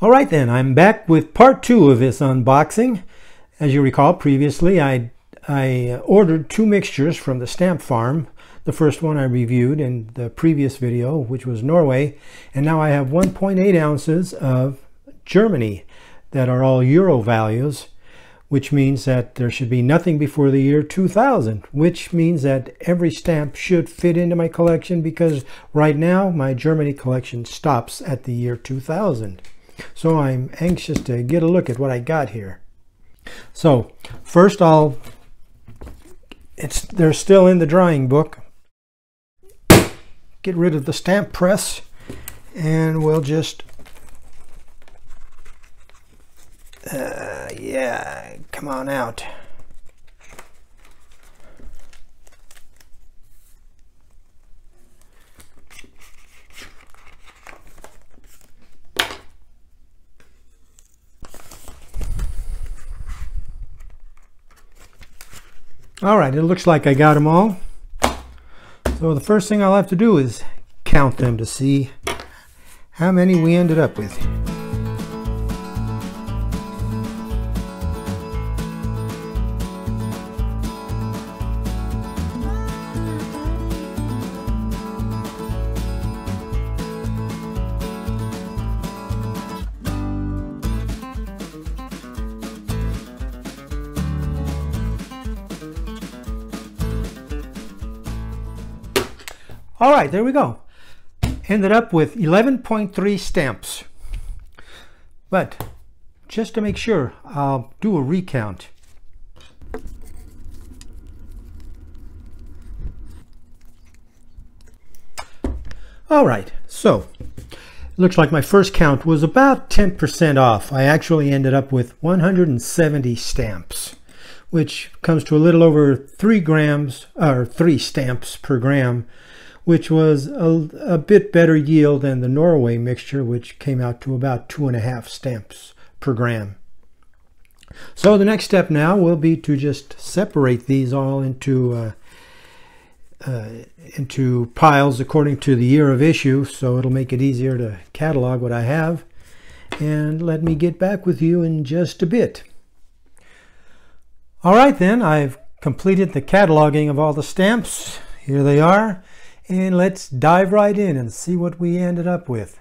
All right then, I'm back with part 2 of this unboxing. As you recall, previously I ordered 2 mixtures from the stamp farm. The first one I reviewed in the previous video, which was Norway, and now I have 1.8 ounces of Germany that are all euro values, which means that there should be nothing before the year 2000, which means that every stamp should fit into my collection, because right now my Germany collection stops at the year 2000. So I'm anxious to get a look at what I got here. So first they're still in the drawing book. Get rid of the stamp press, and we'll just yeah, come on out. All right, it looks like I got them all. So the first thing I'll have to do is count them to see how many we ended up with. All right, there we go. Ended up with 11.3 stamps. But just to make sure, I'll do a recount. All right, so looks like my first count was about 10% off. I actually ended up with 170 stamps, which comes to a little over 3 grams, or 3 stamps per gram, which was a bit better yield than the Norway mixture, which came out to about 2.5 stamps per gram. So the next step now will be to just separate these all into piles according to the year of issue, so it'll make it easier to catalog what I have. And let me get back with you in just a bit. All right then, I've completed the cataloging of all the stamps. Here they are. And let's dive right in and see what we ended up with.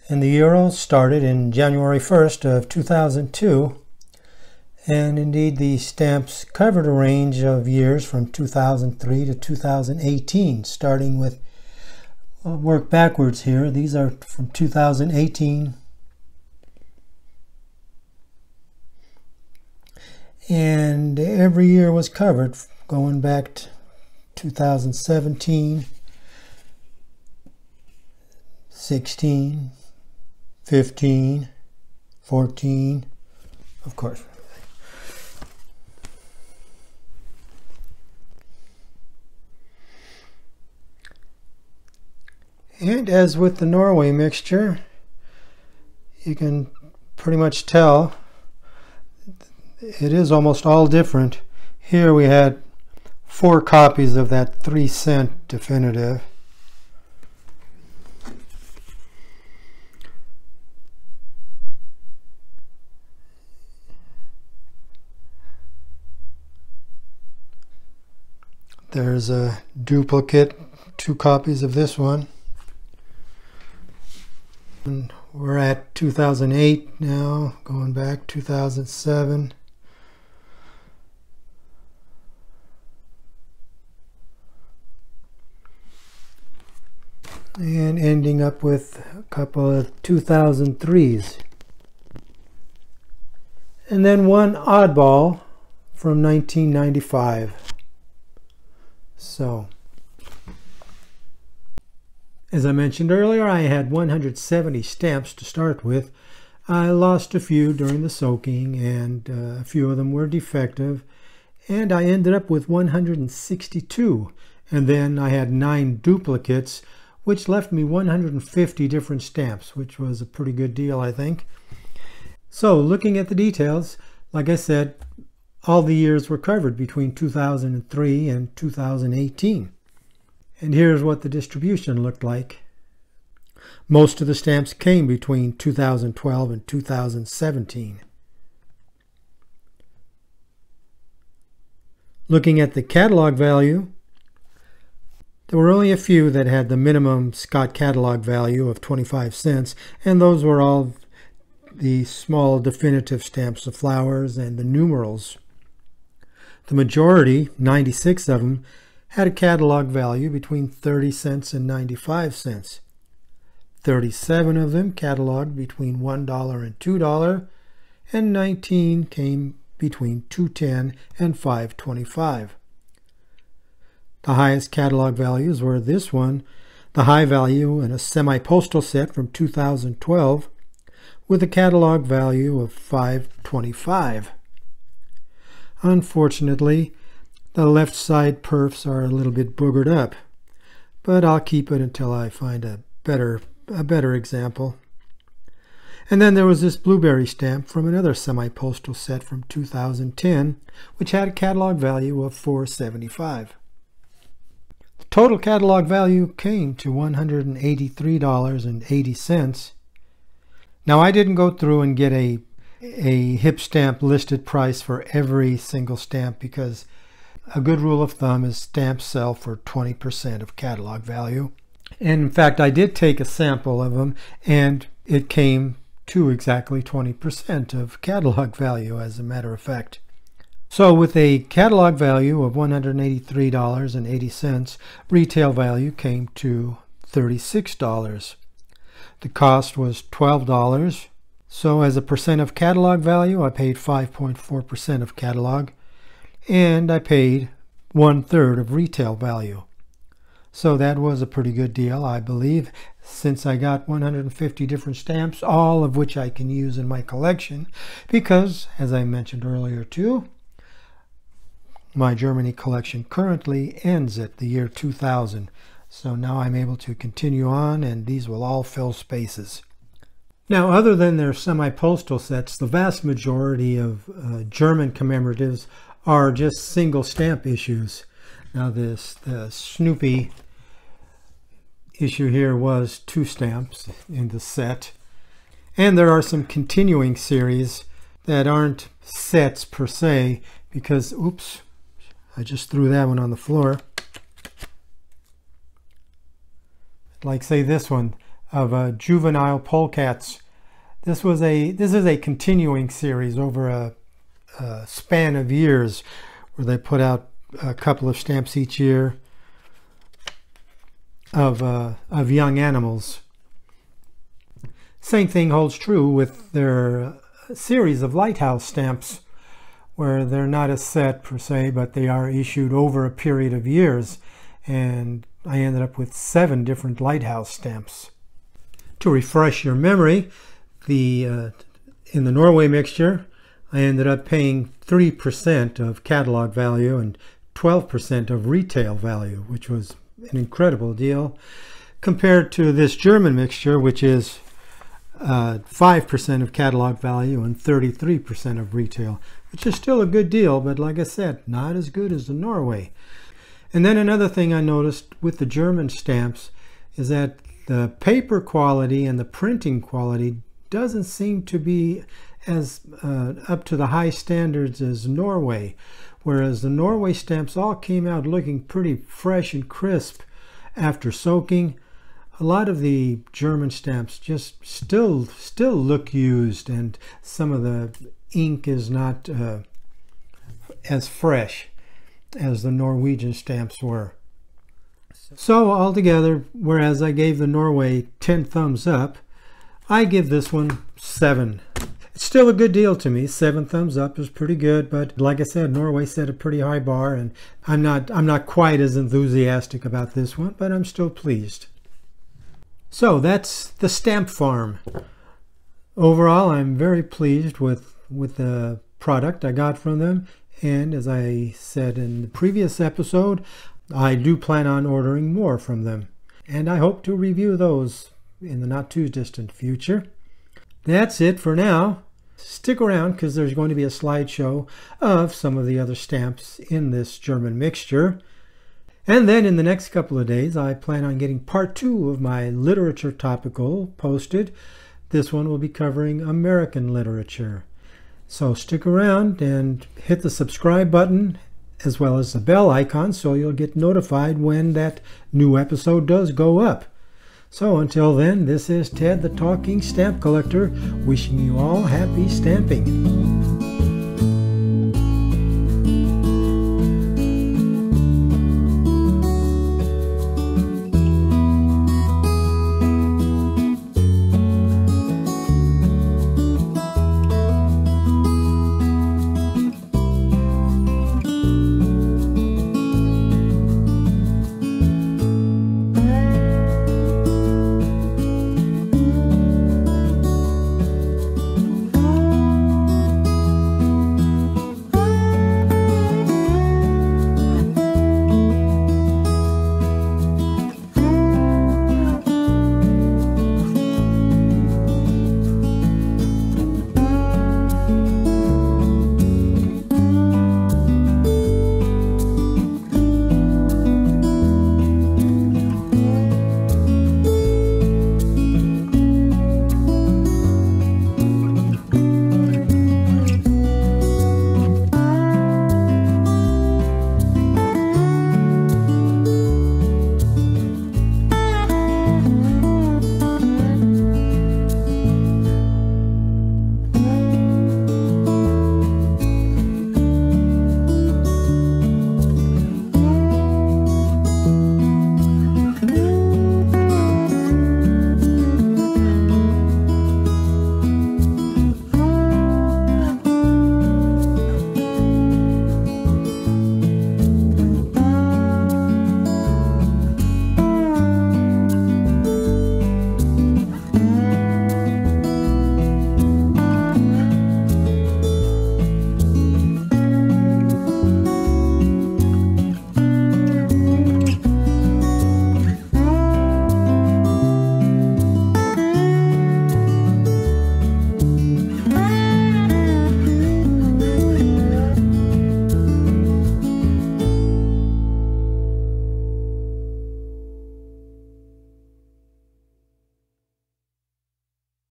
And the euro started in January 1st of 2002. And indeed the stamps covered a range of years from 2003 to 2018, starting with, I'll work backwards here. These are from 2018. And every year was covered, going back to 2017, 16, 15, 14, of course. And as with the Norway mixture, you can pretty much tell it is almost all different. Here we had 4 copies of that 3-cent definitive. There's a duplicate, 2 copies of this one. And we're at 2008 now, going back 2007. And ending up with a couple of 2003s. And then one oddball from 1995. So, as I mentioned earlier, I had 170 stamps to start with. I lost a few during the soaking, and a few of them were defective. And I ended up with 162. And then I had 9 duplicates, which left me 150 different stamps, which was a pretty good deal, I think. So looking at the details, like I said, all the years were covered between 2003 and 2018. And here's what the distribution looked like. Most of the stamps came between 2012 and 2017. Looking at the catalog value, there were only a few that had the minimum Scott catalog value of 25 cents, and those were all the small definitive stamps, the flowers and the numerals. The majority, 96 of them, had a catalog value between 30 cents and 95 cents. 37 of them cataloged between $1 and $2, and 19 came between $2.10 and $5.25. The highest catalog values were this one, the high value in a semi-postal set from 2012, with a catalog value of $5.25. Unfortunately, the left side perfs are a little bit boogered up, but I'll keep it until I find a better example. And then there was this blueberry stamp from another semi-postal set from 2010, which had a catalog value of $4.75. The total catalog value came to $183.80. Now, I didn't go through and get a HipStamp listed price for every single stamp, because a good rule of thumb is stamps sell for 20% of catalog value. And in fact, I did take a sample of them, and it came to exactly 20% of catalog value, as a matter of fact. So with a catalog value of $183.80, retail value came to $36. The cost was $12. So as a percent of catalog value, I paid 5.4% of catalog, and I paid 1/3 of retail value. So that was a pretty good deal, I believe, since I got 150 different stamps, all of which I can use in my collection, because, as I mentioned earlier too, my Germany collection currently ends at the year 2000. So now I'm able to continue on, and these will all fill spaces. Now, other than their semi-postal sets, the vast majority of German commemoratives are just single stamp issues. Now, the Snoopy issue here was 2 stamps in the set. And there are some continuing series that aren't sets per se, because, oops, I just threw that one on the floor. Like, say, this one of juvenile polecats. This is a continuing series over a span of years, where they put out a couple of stamps each year of young animals. Same thing holds true with their series of lighthouse stamps, where they're not a set per se, but they are issued over a period of years. And I ended up with 7 different lighthouse stamps. To refresh your memory, in the Norway mixture, I ended up paying 3% of catalog value and 12% of retail value, which was an incredible deal, compared to this German mixture, which is 5% of catalog value and 33% of retail, which is still a good deal, but like I said, not as good as the Norway. And then another thing I noticed with the German stamps is that the paper quality and the printing quality doesn't seem to be as up to the high standards as Norway, whereas the Norway stamps all came out looking pretty fresh and crisp after soaking. A lot of the German stamps just still look used, and some of the ink is not as fresh as the Norwegian stamps were. So altogether, whereas I gave the Norway 10 thumbs up, I give this one 7. It's still a good deal to me. 7 thumbs up is pretty good, but like I said, Norway set a pretty high bar, and I'm not quite as enthusiastic about this one, but I'm still pleased. So that's the Stamp Farm. Overall, I'm very pleased with the product I got from them, and as I said in the previous episode, I do plan on ordering more from them, and I hope to review those in the not too distant future. That's it for now. Stick around, because there's going to be a slideshow of some of the other stamps in this German mixture. And then in the next couple of days, I plan on getting part 2 of my literature topical posted. This one will be covering American literature. So stick around and hit the subscribe button as well as the bell icon so you'll get notified when that new episode does go up. So until then, this is Ted the Talking Stamp Collector, wishing you all happy stamping.